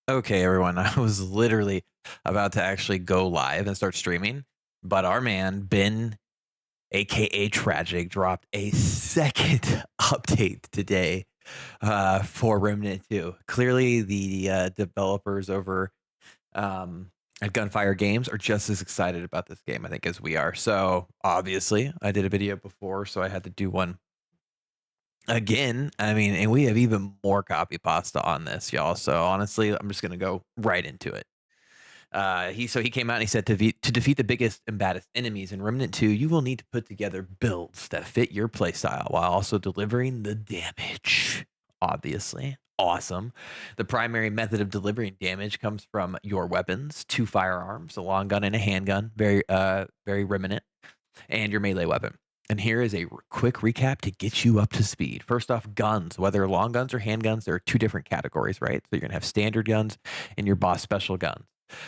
Okay, everyone. I was literally about to actually go live and start streaming, but our man, Ben, aka Tragic, dropped a second update today for Remnant 2. Clearly, the developers over at Gunfire Games are just as excited about this game, I think, as we are. So, obviously, I did a video before, so I had to do one again. I mean, and we have even more copy pasta on this, y'all. So, honestly, I'm just going to go right into it. He came out and he said to defeat the biggest and baddest enemies in Remnant 2, you will need to put together builds that fit your playstyle while also delivering the damage. Obviously. Awesome. The primary method of delivering damage comes from your weapons, two firearms, a long gun and a handgun, very Remnant, and your melee weapon. And here is a quick recap to get you up to speed. First off, guns, whether long guns or handguns, there are two different categories, right? So you're going to have standard guns and your boss special guns.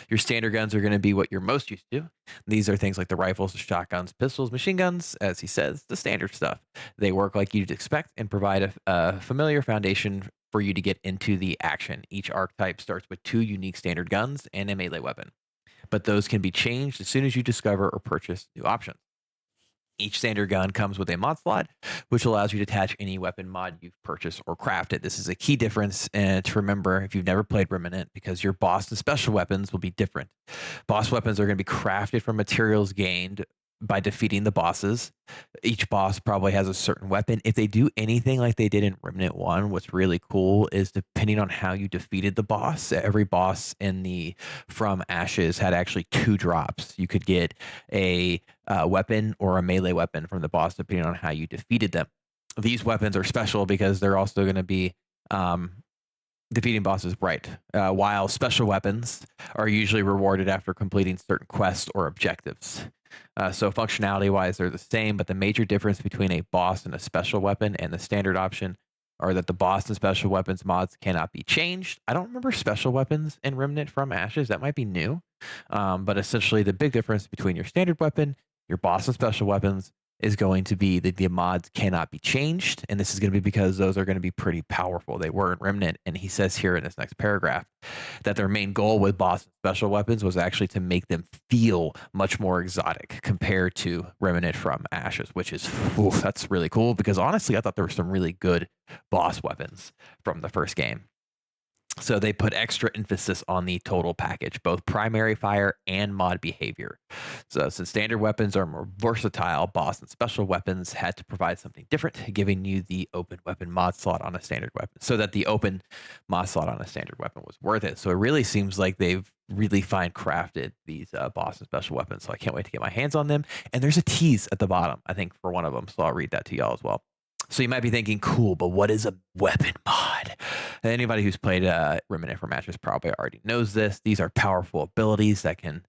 Your standard guns are going to be what you're most used to. These are things like the rifles, shotguns, pistols, machine guns, as he says, the standard stuff. They work like you'd expect and provide a familiar foundation for you to get into the action. Each archetype starts with two unique standard guns and a melee weapon, but those can be changed as soon as you discover or purchase new options. Each standard gun comes with a mod slot, which allows you to attach any weapon mod you've purchased or crafted. This is a key difference to remember if you've never played Remnant, because your boss and special weapons will be different. Boss weapons are going to be crafted from materials gained by defeating the bosses. Each boss probably has a certain weapon. If they do anything like they did in Remnant 1, what's really cool is depending on how you defeated the boss, every boss in the From Ashes had actually two drops. You could get a weapon or a melee weapon from the boss depending on how you defeated them. These weapons are special because they're also going to be um, defeating bosses right, while special weapons are usually rewarded after completing certain quests or objectives. So functionality wise, they're the same, but the major difference between a boss and a special weapon and the standard option are that the boss and special weapons mods cannot be changed. I don't remember special weapons in Remnant From Ashes. That might be new. But essentially, the big difference between your standard weapon, your boss, and special weapons is going to be that the mods cannot be changed. And this is going to be because those are going to be pretty powerful. They were in Remnant. And he says here in this next paragraph that their main goal with boss and special weapons was actually to make them feel much more exotic compared to Remnant From Ashes, which is, oof, that's really cool because honestly, I thought there were some really good boss weapons from the first game. So they put extra emphasis on the total package, both primary fire and mod behavior. So since standard weapons are more versatile, boss and special weapons had to provide something different, giving you the open weapon mod slot on a standard weapon, so that the open mod slot on a standard weapon was worth it. So it really seems like they've really fine crafted these boss and special weapons. So I can't wait to get my hands on them. And there's a tease at the bottom, I think, for one of them. So I'll read that to y'all as well. So you might be thinking, cool, but what is a weapon mod? Anybody who's played Remnant From Ashes probably already knows this. These are powerful abilities that can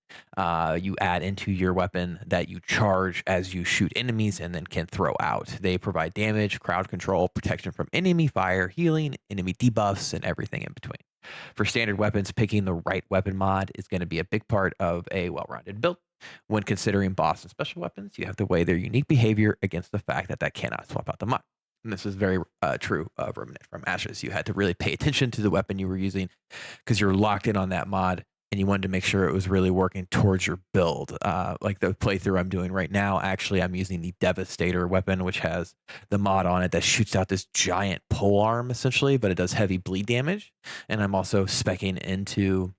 you add into your weapon that you charge as you shoot enemies and then can throw out. They provide damage, crowd control, protection from enemy fire, healing, enemy debuffs, and everything in between. For standard weapons, picking the right weapon mod is going to be a big part of a well-rounded build. When considering boss and special weapons, you have to weigh their unique behavior against the fact that cannot swap out the mod. And this is very true of Remnant From Ashes. You had to really pay attention to the weapon you were using because you're locked in on that mod and you wanted to make sure it was really working towards your build. Like the playthrough I'm doing right now, actually, I'm using the Devastator weapon, which has the mod on it that shoots out this giant pole arm, essentially, but it does heavy bleed damage. And I'm also speccing into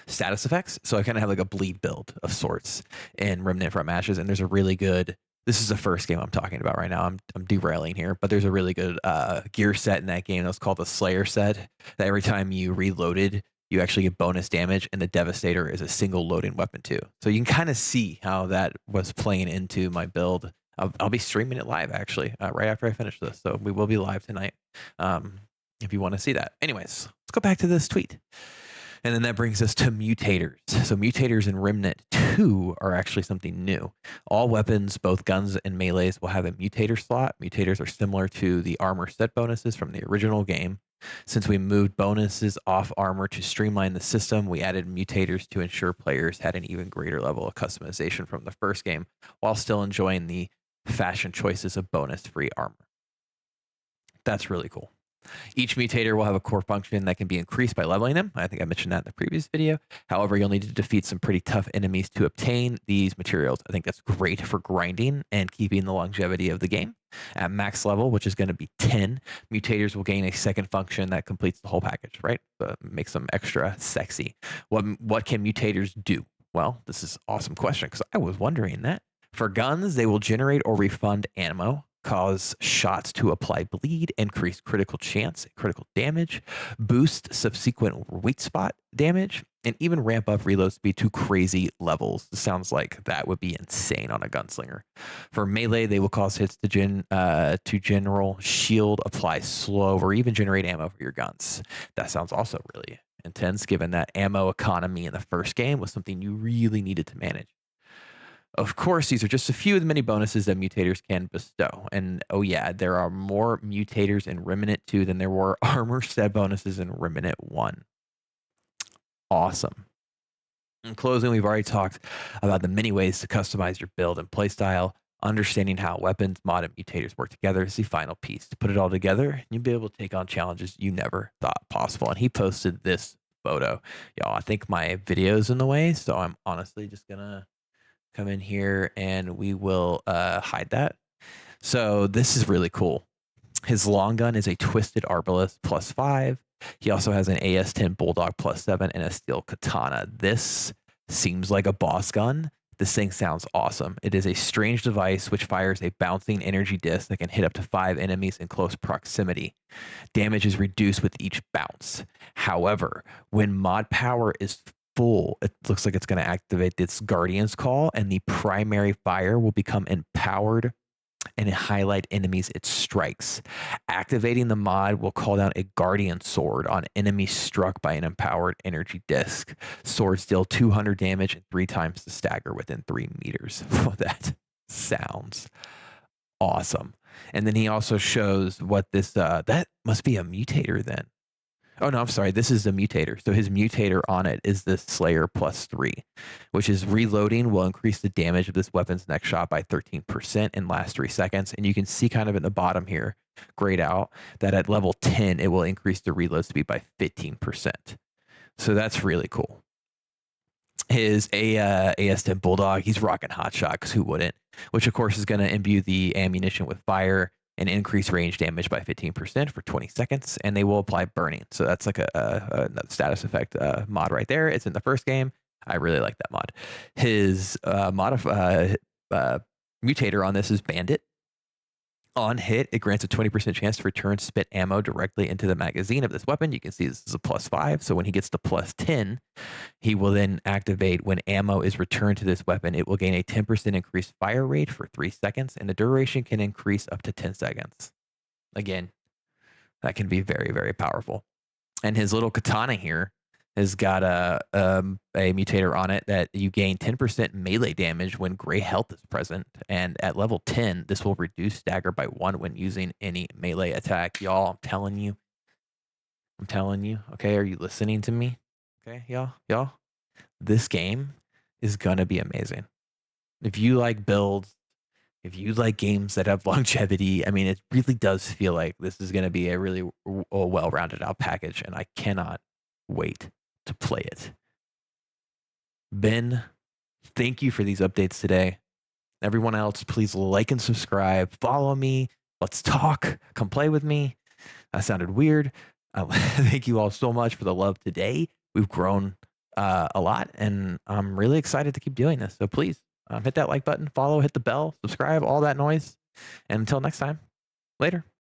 status effects. So I kind of have like a bleed build of sorts in Remnant From Ashes. And there's a really good, this is the first game I'm talking about right now. I'm derailing here, but there's a really good gear set in that game. That's called the Slayer set, that every time you reloaded, you actually get bonus damage, and the Devastator is a single loading weapon too. So you can kind of see how that was playing into my build. I'll be streaming it live actually right after I finish this. So we will be live tonight if you want to see that. Anyways, let's go back to this tweet. And then that brings us to mutators. So mutators in Remnant 2 are actually something new. All weapons, both guns and melees, will have a mutator slot. Mutators are similar to the armor set bonuses from the original game. Since we moved bonuses off armor to streamline the system, we added mutators to ensure players had an even greater level of customization from the first game, while still enjoying the fashion choices of bonus-free armor. That's really cool. Each mutator will have a core function that can be increased by leveling them. I think I mentioned that in the previous video. However, you'll need to defeat some pretty tough enemies to obtain these materials. I think that's great for grinding and keeping the longevity of the game. At max level, which is going to be 10, mutators will gain a second function that completes the whole package, right? Makes them extra sexy. What can mutators do? Well, this is an awesome question because I was wondering that. For guns, they will generate or refund ammo, cause shots to apply bleed, increase critical chance, critical damage, boost subsequent weak spot damage, and even ramp up reload speed to crazy levels. This sounds like that would be insane on a gunslinger. For melee, they will cause hits to general shield, apply slow, or even generate ammo for your guns. That sounds also really intense, given that ammo economy in the first game was something you really needed to manage. Of course, these are just a few of the many bonuses that mutators can bestow. And oh yeah, there are more mutators in Remnant 2 than there were armor set bonuses in Remnant 1. Awesome. In closing, we've already talked about the many ways to customize your build and playstyle. Understanding how weapons, mod, and mutators work together is the final piece. To put it all together, you'll be able to take on challenges you never thought possible. And he posted this photo. Y'all, I think my video's in the way, so I'm honestly just gonna come in here and we will hide that. So this is really cool. His long gun is a twisted arbalist +5. He also has an AS-10 Bulldog +7 and a steel katana. This seems like a boss gun. This thing sounds awesome. It is a strange device which fires a bouncing energy disc that can hit up to 5 enemies in close proximity. Damage is reduced with each bounce. However, when mod power is full, it looks like it's going to activate this Guardian's Call, and the primary fire will become empowered and highlight enemies it strikes. Activating the mod will call down a Guardian Sword on enemies struck by an empowered energy disc. Swords deal 200 damage and 3 times the stagger within 3 meters. That sounds awesome. And then he also shows what this, that must be a mutator then. Oh no, I'm sorry. This is the mutator. So his mutator on it is the Slayer +3, which is reloading will increase the damage of this weapon's next shot by 13% in last 3 seconds. And you can see kind of in the bottom here, grayed out, that at level 10, it will increase the reload speed by 15%. So that's really cool. His AS-10 Bulldog, he's rocking Hotshot because who wouldn't? Which of course is going to imbue the ammunition with fire and increase range damage by 15% for 20 seconds, and they will apply burning. So that's like a status effect mod right there. It's in the first game. I really like that mod. His mutator on this is Bandit. On hit, it grants a 20% chance to return spit ammo directly into the magazine of this weapon. You can see this is a +5. So when he gets to +10, he will then activate when ammo is returned to this weapon. It will gain a 10% increased fire rate for 3 seconds, and the duration can increase up to 10 seconds. Again, that can be very, very powerful. And his little katana here has got a mutator on it that you gain 10% melee damage when gray health is present. And at level 10, this will reduce stagger by 1 when using any melee attack. Y'all, I'm telling you. Okay, are you listening to me? Okay, y'all. This game is going to be amazing. If you like builds, if you like games that have longevity, I mean, it really does feel like this is going to be a really well-rounded out package, and I cannot wait to play it. Ben, thank you for these updates today. Everyone else, please like and subscribe. Follow me. Let's talk. Come play with me. That sounded weird. Thank you all so much for the love today. We've grown a lot, and I'm really excited to keep doing this. So please hit that like button, follow, hit the bell, subscribe, all that noise. And until next time, later.